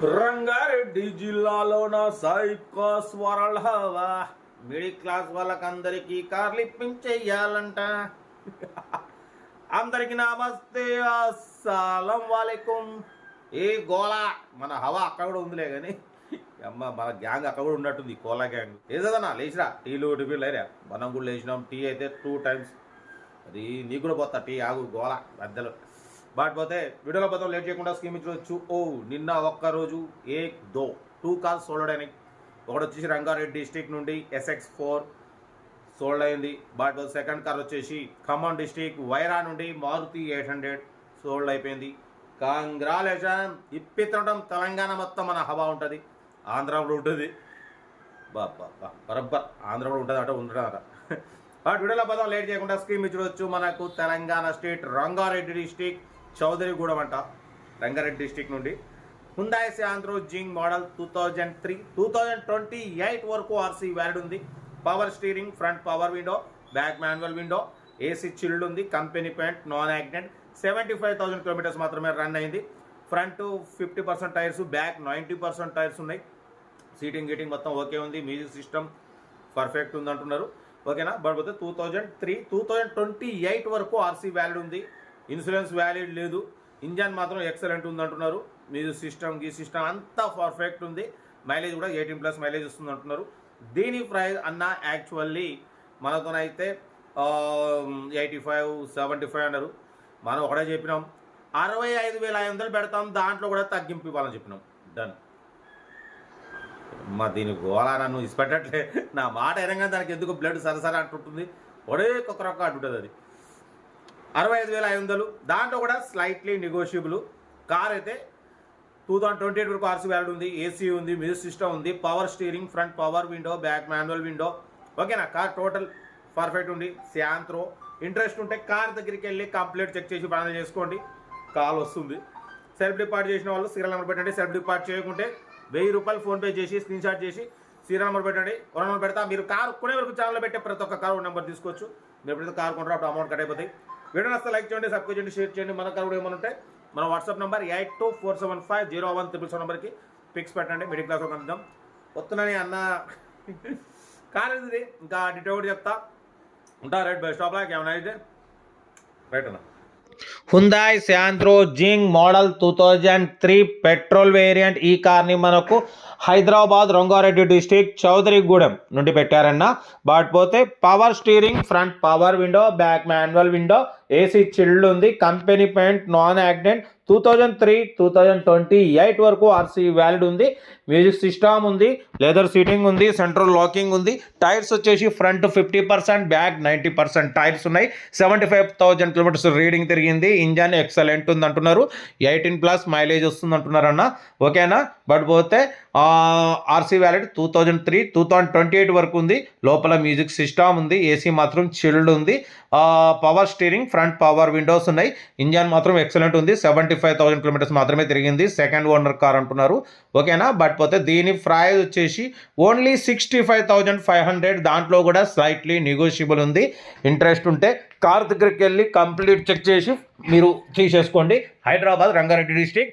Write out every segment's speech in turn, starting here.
Rangareddy జిల్లాలోన సైకోస్ world హవా middle class వాళ్ళకందరికీ కార్లు ఇప్పించేయాలంట. అందరికి నమస్తే, అస్సలం వాలేకుం. ఏ గోలా మన హవా అక్కడ కూడా ఉందిలే కానీ అమ్మ మన గ్యాంగ్ అక్కడ కూడా ఉన్నట్టుంది, కోలా గ్యాంగ్. ఏదన్నా లేచిరా, టీలు టిఫిన్లు అయినా మనం కూడా లేచినాం. టీ అయితే 2 times. అది నీకు కూడా పోతా టీ, ఆగు గోలా మధ్యలో. బట్ పోతే వీడియోలో పోతాం, లేట్ చేయకుండా స్కీమ్ ఇచ్చవచ్చు. నిన్న ఒక్కరోజు 2 కార్స్ సోల్డ్ అయినాయి. ఒకటి వచ్చేసి రంగారెడ్డి డిస్టిక్ నుండి SX4 సోల్డ్ అయింది. బట్ సెకండ్ కార్ వచ్చేసి ఖమ్మం డిస్టిక్ వైరా నుండి మారుతి 800 సోల్డ్ అయిపోయింది. కంగ్రాలేషన్. ఇప్పిత్తడం తెలంగాణ మొత్తం మన హవా ఉంటుంది, ఆంధ్ర కూడా ఉంటుంది. బరబ్బర్ ఆంధ్ర కూడా ఉంటుంది అట ఉంటుందట. బట్ వీడియోలో పోతాం, లేట్ చేయకుండా స్కీమ్ ఇచ్చవచ్చు. మనకు తెలంగాణ స్టేట్ రంగారెడ్డి డిస్టిక్ చౌదరిగూడెం అంట, రంగారెడ్డి డిస్టిక్ నుండి హుండాయ్ శాంత్రో జింగ్ మోడల్ 2003 2028 వరకు ఆర్సీ వ్యాలిడ్ ఉంది. Power steering, front power window, back manual window, AC chilled ఉంది, company paint, non accident. 75,000 kilometres మాత్రమే రన్ అయింది. ఫ్రంట్ 50% టైర్స్, బ్యాక్ 90% టైర్స్ ఉన్నాయి. సీటింగ్ గీటింగ్ మొత్తం ఓకే ఉంది. మ్యూజిక్ సిస్టమ్ పర్ఫెక్ట్ ఉంది అంటున్నారు. ఓకేనా. బట్ పోతే 2003 2028 వరకు ఆర్సీ వ్యాలిడ్ ఉంది. ఇన్సూరెన్స్ వ్యాలిడ్ లేదు. ఇంజన్ మాత్రం ఎక్సలెంట్ ఉంది అంటున్నారు. మ్యూజిక్ సిస్టమ్ సిస్టమ్ అంతా పర్ఫెక్ట్ ఉంది. మైలేజ్ కూడా 18+ మైలేజ్ వస్తుంది అంటున్నారు. దీని ప్రైస్ అన్న యాక్చువల్లీ మనతోనైతే 85-75 అన్నారు. మనం ఒకటే చెప్పినాం 65,500 పెడతాం, దాంట్లో కూడా తగ్గింపు ఇవ్వాలని చెప్పినాం. డన్. మా దీని గోళా నన్ను ఇసిపెట్టట్లే. నా మాట ఎరంగా దానికి ఎందుకు బ్లడ్ సరసర అంటుంటుంది, ఒడే కొక్క అంటుంటుంది. అది 65,500, దాంట్లో కూడా స్లైట్లీ నెగోషియబుల్. కార్ అయితే 2028 వరకు ఆర్సీ వ్యాలిడ్ ఉంది. ఏసీ ఉంది, మ్యూజిక్ సిస్టమ్ ఉంది, power steering, front power window, back manual window. ఓకేనా. కార్ టోటల్ పర్ఫెక్ట్ ఉంది. శాంత్రో. ఇంట్రెస్ట్ ఉంటే కార్ దగ్గరికి వెళ్ళి కంప్లీట్ చెక్ చేసి ఫైనల్ చేసుకోండి. కాల్ వస్తుంది. సెల్ఫ్ డిపార్ట్ చేసిన వాళ్ళు సీరియల్ నెంబర్ పెట్టండి. సెల్ఫ్ డిపార్ట్ చేయకుంటే 1000 రూపాయలు ఫోన్పే చేసి స్క్రీన్ షాట్ చేసి సీరియల్ నెంబర్ పెట్టండి. ఒక నెంబర్ పెడతా. మీరు కార్ కొనే వరకు ఛానల్లో పెట్టే ప్రతి ఒక్క కార్ నెంబర్ తీసుకోవచ్చు. మీరు ఎప్పుడైతే కార్ కొంటారో అప్పుడు అమౌంట్ కట్ అయిపోతాయి. వీడియో నస్తే లైక్ చేయండి, సబ్స్క్రైబ్ చేయండి, షేర్ చేయండి. మన కార్ కూడా ఏమైనా ఉంటే మన వాట్సాప్ నెంబర్ 8247501777 నెంబర్కి పిక్స్ పెట్టండి. మిడిల్ క్లాస్ ఒక అందాం వస్తున్నాను అన్న. కార్ ఇది ఇంకా డీటెయిల్ కూడా చెప్తా ఉంటా. రైట్ బస్ స్టాప్లో ఏమైనా అయితే రైట్ అన్న. Hyundai Santro Xing model 2003 petrol variant. ఈ కార్ని మనకు హైదరాబాద్ రంగారెడ్డి డిస్టిక్ చౌదరిగూడెం నుండి పెట్టారన్న. బట్ పోతే power steering, front power window, back manual window, AC chilled ఉంది, కంపెనీ పెయింట్, నాన్ యాక్సిడెంట్. 2003 2028 వరకు ఆర్సీ వ్యాలిడ్ ఉంది. మ్యూజిక్ సిస్టమ్ ఉంది, లెదర్ సీటింగ్ ఉంది, సెంట్రల్ లాకింగ్ ఉంది. టైర్స్ వచ్చేసి ఫ్రంట్ 50%, బ్యాక్ 90% టైర్స్ ఉన్నాయి. 75,000 కిలోమీటర్స్ రీడింగ్ తిరిగింది. ఇంజన్ ఎక్సలెంట్ ఉంది అంటున్నారు. 18+ మైలేజ్ వస్తుంది అంటున్నారు అన్న. ఓకేనా. బట్ పోతే ఆర్సీ వ్యాలిడ్ 2003 2028 వరకు ఉంది. లోపల మ్యూజిక్ సిస్టమ్ ఉంది, ఏసీ మాత్రం చిల్డ్ ఉంది, power steering, front power Windows ఉన్నాయి. ఇంజన్ మాత్రం ఎక్సలెంట్ ఉంది. 75,000 కిలోమీటర్స్ మాత్రమే తిరిగింది. సెకండ్ ఓనర్ కార్ అంటున్నారు. ఓకేనా. బట్ పోతే దీని ప్రైస్ వచ్చేసి ఓన్లీ 65,500. దాంట్లో కూడా స్లైట్లీ నెగోషియబుల్ ఉంది. ఇంట్రెస్ట్ ఉంటే కార్ దగ్గరికి వెళ్ళి కంప్లీట్ చెక్ చేసి మీరు తీసేసుకోండి. హైదరాబాద్ రంగారెడ్డి డిస్టిక్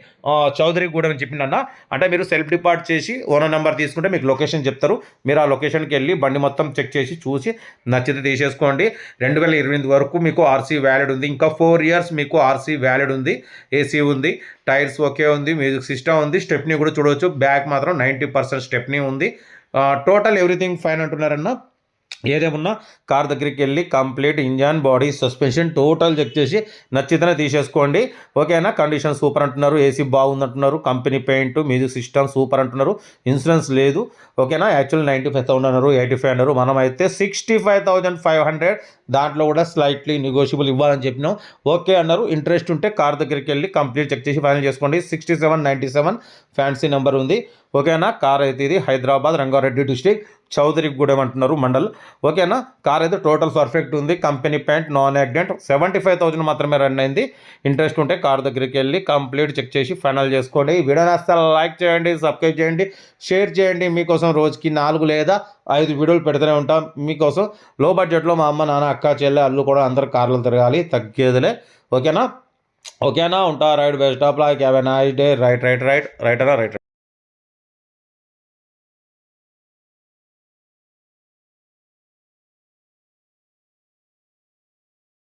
చౌదరిగూడెం అని చెప్పిందన్న. అంటే మీరు సెల్ఫ్ డిపార్ట్ చేసి ఓనర్ నెంబర్ తీసుకుంటే మీకు లొకేషన్ చెప్తారు. మీరు ఆ లొకేషన్కి వెళ్ళి బండి మొత్తం చెక్ చేసి చూసి నచ్చితే తీసేసుకోండి. 2028 వరకు మీకు ఆర్సీ వ్యాలిడ్ ఉంది. ఇంకా 4 years మీకు ఆర్సీ వ్యాలిడ్ ఉంది. ఏసీ ఉంది, టైర్స్ ఓకే ఉంది, మ్యూజిక్ సిస్టమ్ ఉంది, స్టెప్నీ కూడా చూడవచ్చు. బ్యాక్ మాత్రం 90% స్టెప్నీ ఉంది. టోటల్ ఎవ్రీథింగ్ ఫైన్ అంటున్నారన్న. ఏదేమన్నా కార్ దగ్గరికి వెళ్ళి complete engine, body, suspension total check చేసి నచ్చితేనే తీసేసుకోండి. ఓకేనా. కండిషన్ సూపర్ అంటున్నారు. ఏసీ బాగుంది అంటున్నారు. Company paint, music system super అంటున్నారు. ఇన్సూరెన్స్ లేదు. ఓకేనా. యాక్చువల్ 95,000 అన్నారు, 85 అన్నారు. మనం అయితే 65,500. దాంట్లో కూడా స్లైట్లీ నెగోషియబుల్ ఇవ్వాలని చెప్పినాం. ఓకే అన్నారు. ఇంట్రెస్ట్ ఉంటే కార్ దగ్గరికి వెళ్ళి కంప్లీట్ చెక్ చేసి ఫైనల్ చేసుకోండి. 6797 ఫ్యాన్సీ నెంబర్ ఉంది. ఓకేనా. కార్ అయితే ఇది హైదరాబాద్ రంగారెడ్డి డిస్టిక్ చౌదరిగూడెం అంటున్నారు మండల్. ఓకేనా. కార్ అయితే టోటల్ పర్ఫెక్ట్ ఉంది. Company paint, non accident. 75,000 మాత్రమే రన్ అయింది. ఇంట్రెస్ట్ ఉంటే కార్ దగ్గరికి వెళ్ళి కంప్లీట్ చెక్ చేసి ఫైనల్ చేసుకోండి. వీడియోని అసలు లైక్ చేయండి, సబ్స్క్రైబ్ చేయండి, షేర్ చేయండి. మీకోసం రోజుకి 4 లేదా 5 వీడియోలు పెడుతూనే ఉంటాం మీకోసం. లో బడ్జెట్లో మా అమ్మ, నాన్న, అక్క, చెల్లె, అల్లు కూడా అందరు కార్లు తిరగాలి, తగ్గేదిలే. ఓకేనా. ఉంటా. Right best of luck. Have a nice day. Right అన్న రైట్.